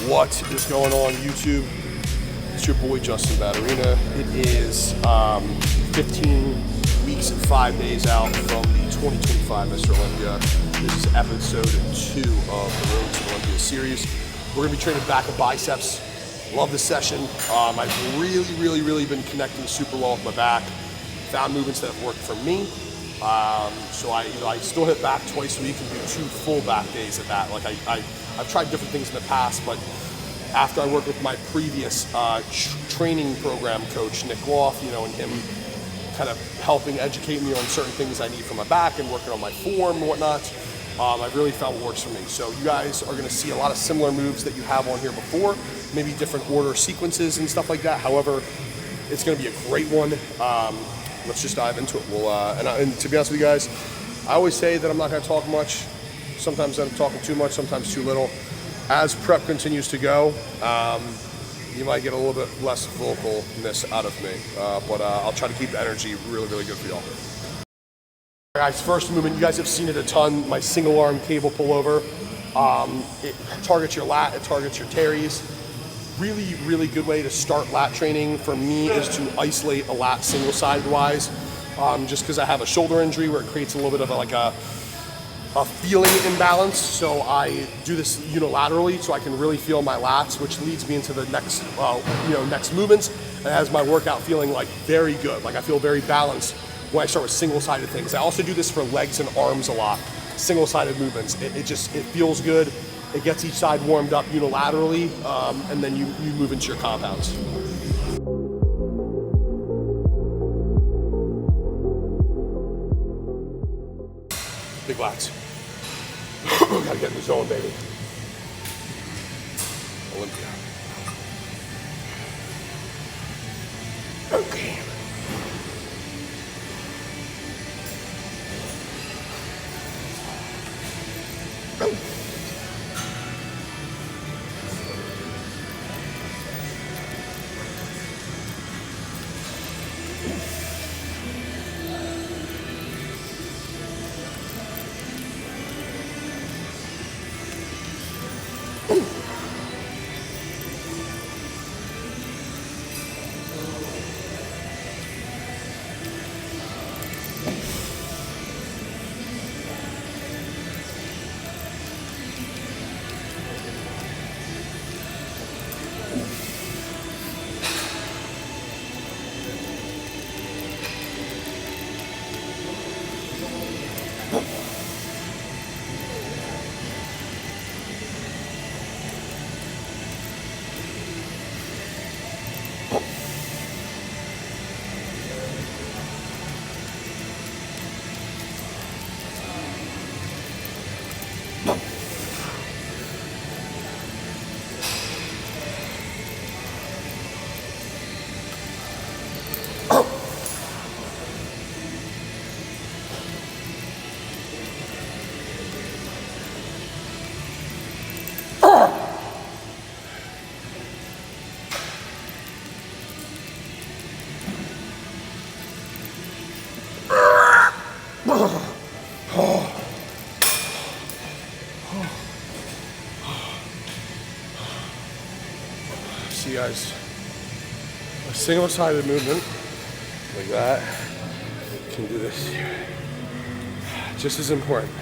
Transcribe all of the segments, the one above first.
What is going on, YouTube? It's your boy Justin Batterina. It is 15 weeks and 5 days out from the 2025 Mr. Olympia. This is episode 2 of the Road to Olympia series. We're going to be training back and biceps. Love this session. I've really been connecting super well with my back. Found movements that have worked for me. So I still hit back twice a week and do 2 full back days at that. Like I've tried different things in the past, but after I worked with my previous training program coach, Nick Loff, and him kind of helping educate me on certain things I need for my back and working on my form and whatnot, I've really found what works for me. So you guys are gonna see a lot of similar moves that you have on here before, maybe different order sequences and stuff like that. However, it's gonna be a great one. Let's just dive into it. And to be honest with you guys, I always say that I'm not gonna talk much. Sometimes I'm talking too much, sometimes too little. As prep continues to go, you might get a little bit less vocalness out of me, but I'll try to keep the energy really good for y'all. All right, guys, first movement, you guys have seen it a ton, my single arm cable pullover. It targets your lat, it targets your teres. Really good way to start lat training for me is to isolate a lat single-sided wise, just because I have a shoulder injury where it creates a little bit of a feeling imbalance. So I do this unilaterally so I can really feel my lats, which leads me into the next next movements, and has my workout feeling like very good. Like I feel very balanced when I start with single-sided things. I also do this for legs and arms a lot, single-sided movements. It feels good. It gets each side warmed up unilaterally, and then you move into your compounds. Big lats. Gotta get in the zone, baby. Olympia. Okay. See, guys, a single-sided movement like that can do this here. Just as important.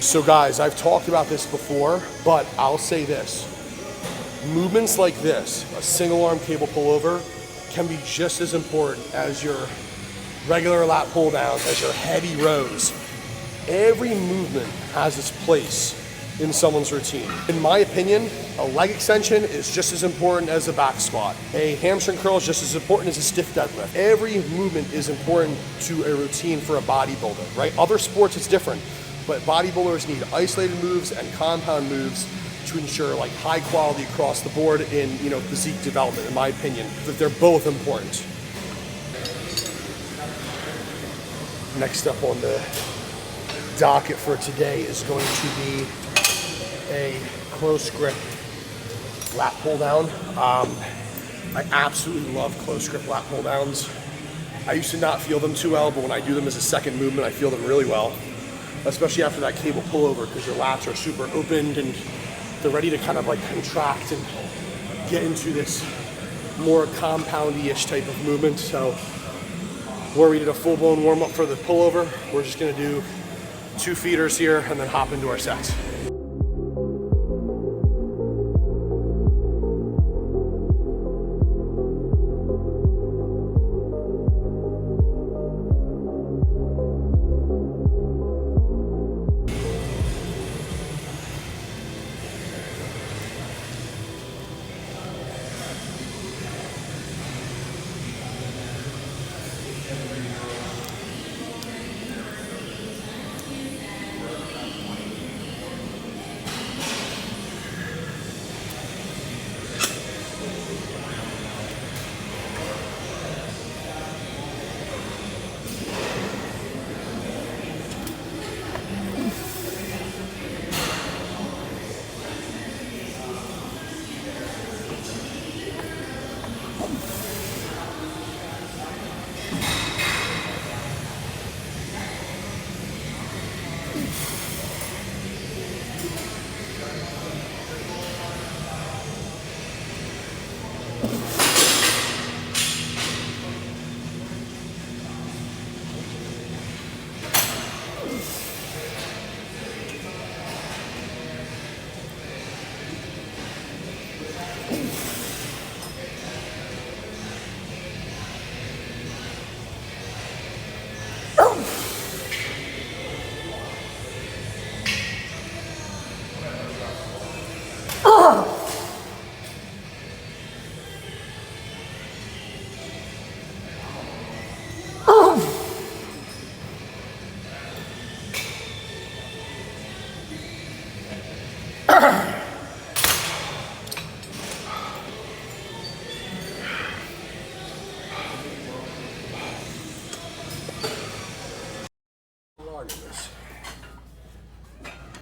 So guys, I've talked about this before, but I'll say this. Movements like this, a single arm cable pullover, can be just as important as your regular lat pull downs, as your heavy rows. Every movement has its place in someone's routine. In my opinion, a leg extension is just as important as a back squat. A hamstring curl is just as important as a stiff deadlift. Every movement is important to a routine for a bodybuilder, right? Other sports it's different, but bodybuilders need isolated moves and compound moves to ensure like high quality across the board in physique development, in my opinion, that they're both important. Next up on the docket for today is going to be a close grip lat pull down. I absolutely love close grip lat pull downs. I used to not feel them too well, but when I do them as a second movement, I feel them really well, especially after that cable pullover, because your lats are super opened and they're ready to kind of like contract and get into this more compoundy-ish type of movement. So where we did a full-blown warm-up for the pullover, we're just gonna do 2 feeders here and then hop into our sets.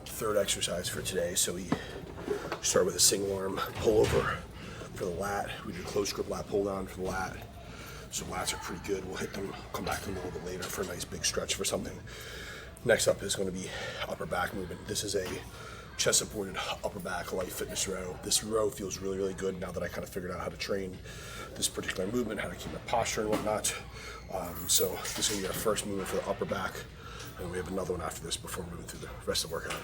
Third exercise for today. So we start with a single arm pullover for the lat. We do close grip lat pull down for the lat. So lats are pretty good. We'll hit them, come back to them a little bit later for a nice big stretch for something. Next up is going to be upper back movement. This is a chest supported upper back light fitness row. This row feels really, really good now that I kind of figured out how to train this particular movement, how to keep my posture and whatnot. So this is going to be our first movement for the upper back. And we have another one after this before moving through the rest of the workout.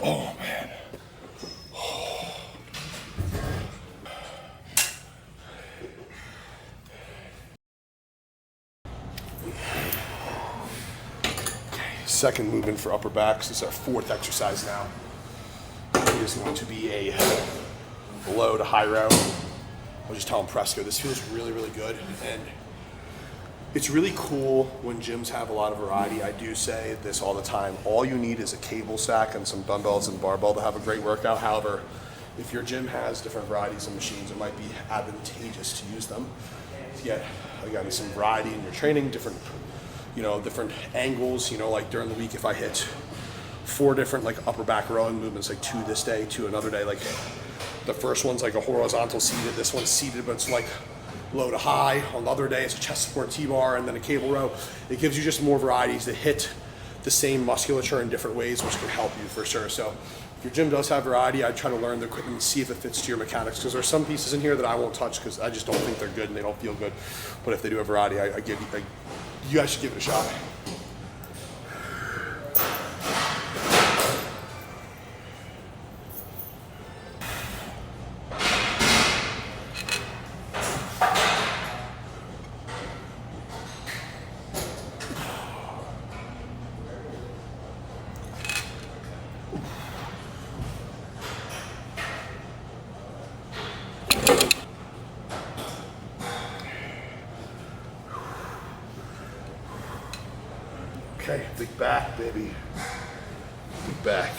Oh man. Second movement for upper backs. This is our fourth exercise now. It is going to be a low to high row. I'll just tell him Presco, this feels really, really good. And it's really cool when gyms have a lot of variety. I do say this all the time. All you need is a cable stack and some dumbbells and barbell to have a great workout. However, if your gym has different varieties of machines, it might be advantageous to use them to get, again, some variety in your training, different angles, like during the week if I hit 4 different like upper back rowing movements, like 2 this day, 2 another day, like the first one's like a horizontal seated, this one's seated but it's like low to high, on the other day it's a chest support T-bar and then a cable row. It gives you just more varieties to hit the same musculature in different ways, which can help you for sure. So if your gym does have variety, I try to learn the equipment and see if it fits to your mechanics, because there's some pieces in here that I won't touch because I just don't think they're good and they don't feel good. But if they do have variety, you guys should give it a shot. Okay, big back, baby. Big back.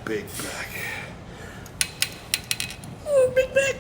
Big back. Oh, big back.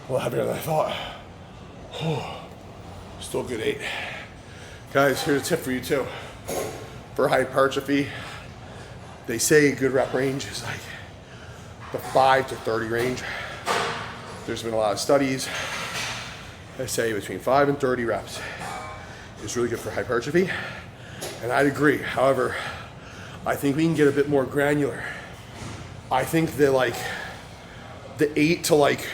A lot heavier than I thought. Still a good 8. Guys, here's a tip for you too. For hypertrophy, they say a good rep range is like the 5 to 30 range. There's been a lot of studies that say between 5 and 30 reps is really good for hypertrophy, and I'd agree. However, I think we can get a bit more granular. I think that like the 8 to like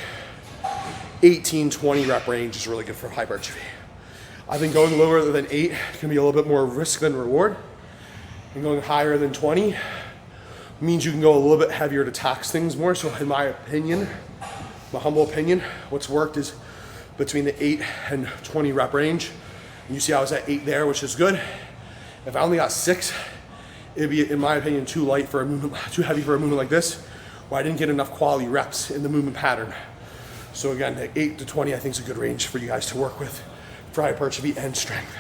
18, 20 rep range is really good for hypertrophy. I think going lower than 8 can be a little bit more risk than reward. And going higher than 20 means you can go a little bit heavier to tax things more. So in my opinion, my humble opinion, what's worked is between the 8 and 20 rep range. And you see I was at 8 there, which is good. If I only got 6, it'd be, in my opinion, too light for a movement, too heavy for a movement like this, where I didn't get enough quality reps in the movement pattern. So again, 8 to 20 I think is a good range for you guys to work with for hypertrophy and strength.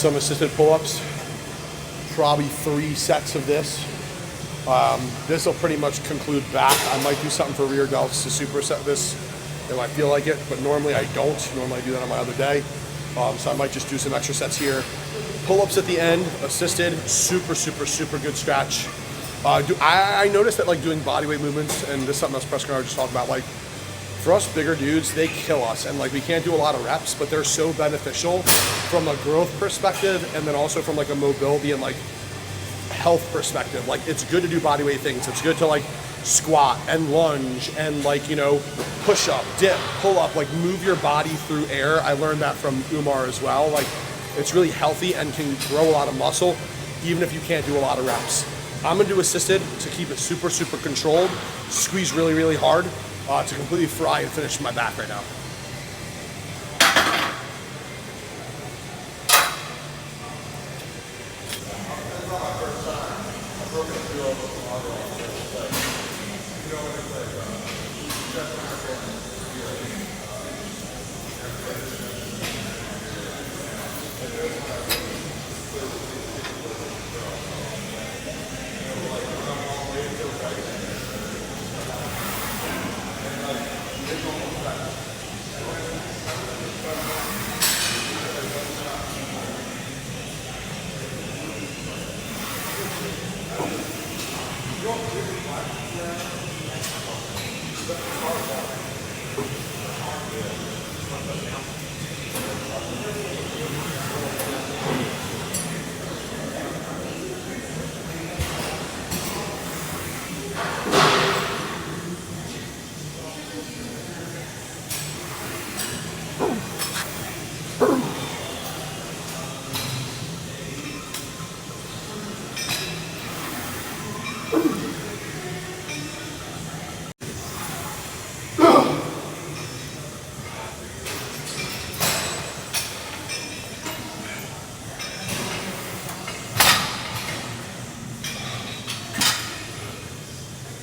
some assisted pull-ups, probably 3 sets of this. This will pretty much conclude back. I might do something for rear delts to superset this if I feel like it, but normally I don't. Normally I do that on my other day. So I might just do some extra sets here. Pull-ups at the end, assisted, super, super, super good stretch. I noticed that like doing bodyweight movements, and this is something else Preston and I just talked about, like for us bigger dudes, they kill us, and like we can't do a lot of reps, but they're so beneficial from a growth perspective, and then also from like a mobility and like health perspective. Like it's good to do bodyweight things. It's good to like squat and lunge and like, you know, push up, dip, pull up, like move your body through air. I learned that from Umar as well. Like it's really healthy and can grow a lot of muscle even if you can't do a lot of reps. I'm gonna do assisted to keep it super, super controlled, squeeze really, really hard to completely fry and finish my back right now.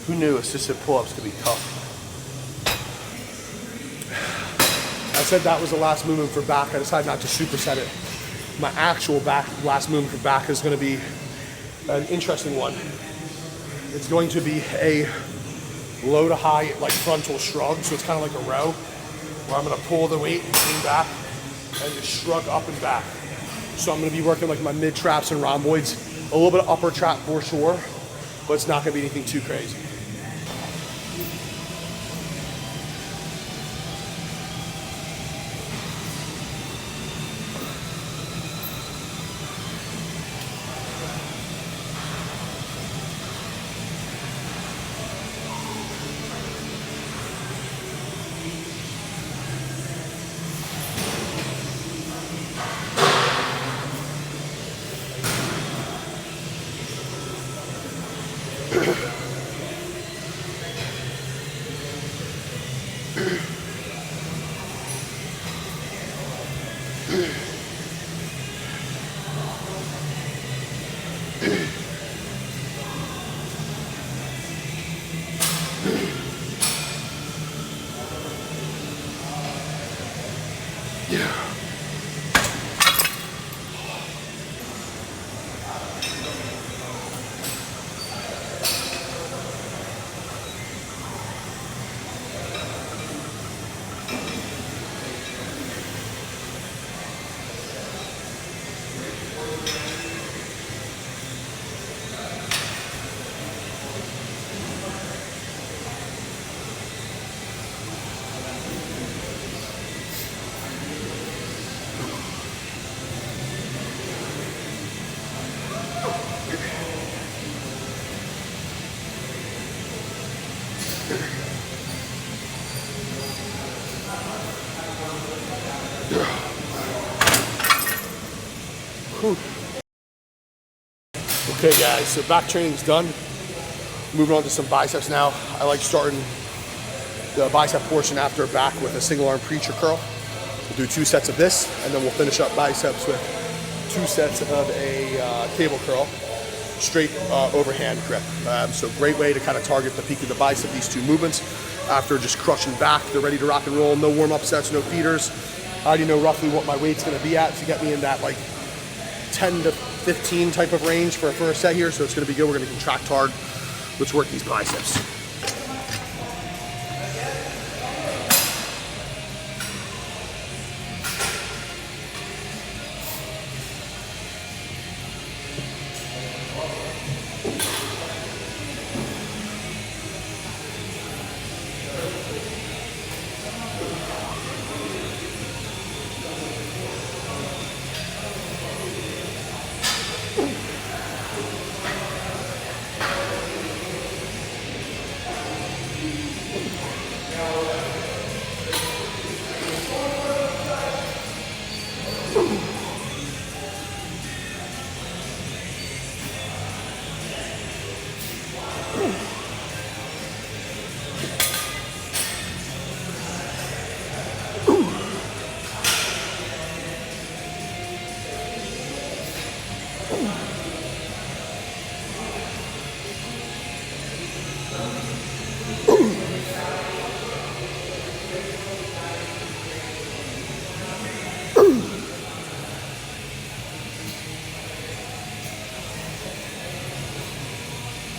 Who knew assisted pull-ups could be tough? I said that was the last movement for back. I decided not to superset it. My actual last movement for back is going to be an interesting one. It's going to be a low to high, like frontal shrug. So it's kind of like a row where I'm going to pull the weight and lean back and just shrug up and back. So I'm going to be working like my mid traps and rhomboids, a little bit of upper trap for sure, but it's not going to be anything too crazy. Okay guys, so back training's done. Moving on to some biceps now. I like starting the bicep portion after back with a single arm preacher curl. We'll do 2 sets of this, and then we'll finish up biceps with 2 sets of a cable curl, straight overhand grip. So great way to kind of target the peak of the bicep, these 2 movements. After just crushing back, they're ready to rock and roll. No warm-up sets, no feeders. I already know roughly what my weight's gonna be at to get me in that like 10 to 15 type of range for a first set here, so it's gonna be good. We're gonna contract hard. Let's work these biceps.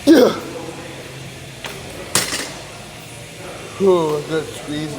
Yeah. Oh, good squeeze.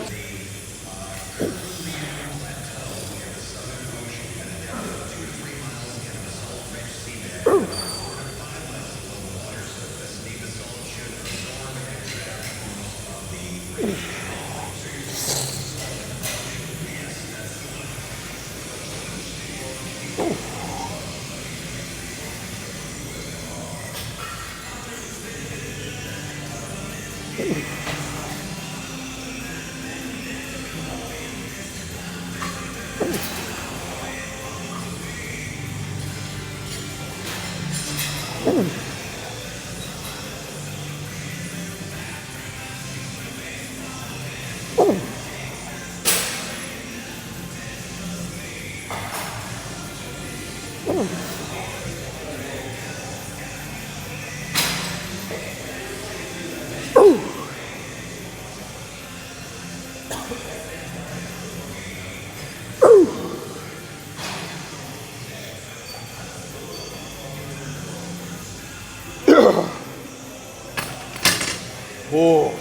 Oh,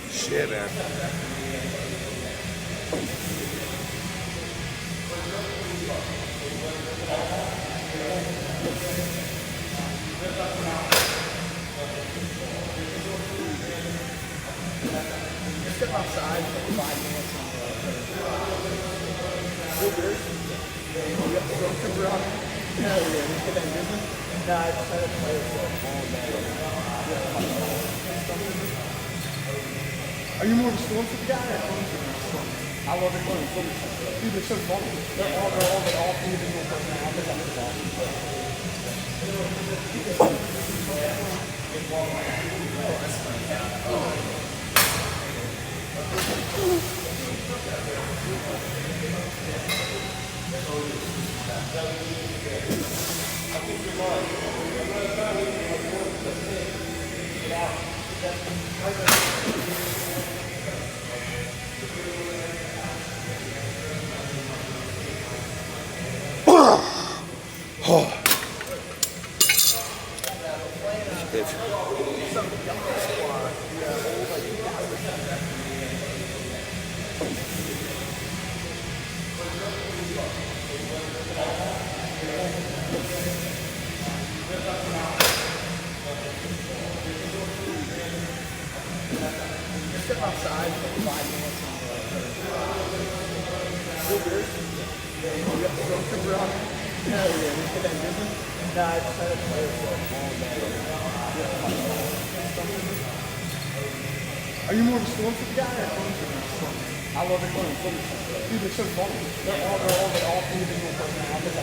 shit, man. Step outside for 5 minutes. Hell yeah, you get that business? Nah, I just had to play for all day. Are you more of a Stormtrooper guy or a Stormtrooper? I love it when Stormtroopers. Dude, they're so funny. They're all individual personalities. I think step outside for 5 minutes. Hell yeah, you get that business? Nah, I just had to play for all day. Are you more of a Stormtrooper guy or a Stormtrooper? I love it when Stormtroopers. Dude, they're so funny. They're all individual personalities. I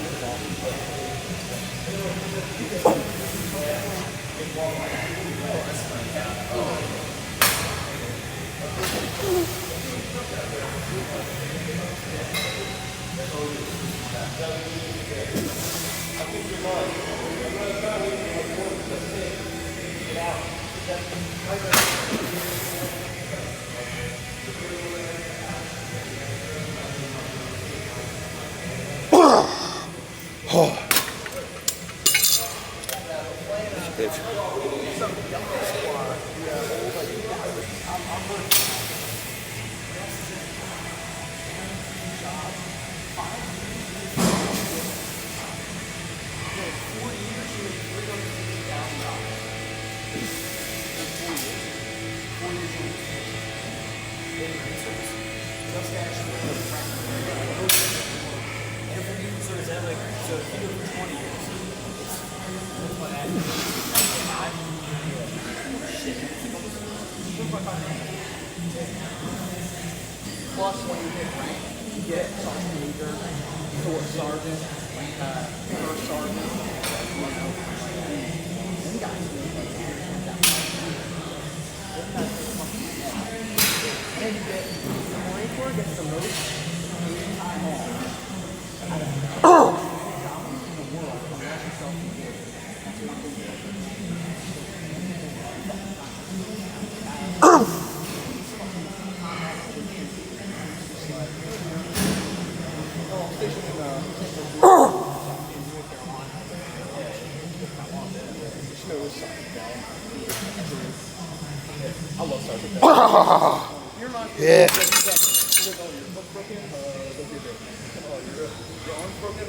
think Oh. If Plus, when you hit rank, you get sergeant major, short sergeant, first sergeant. Them guys do like and you get the Marine Corps gets the most time off out of jobs in the world unless you're self-employed. That's one thing. I love Sergeant Bell. You're not. yeah. Your arm's broken.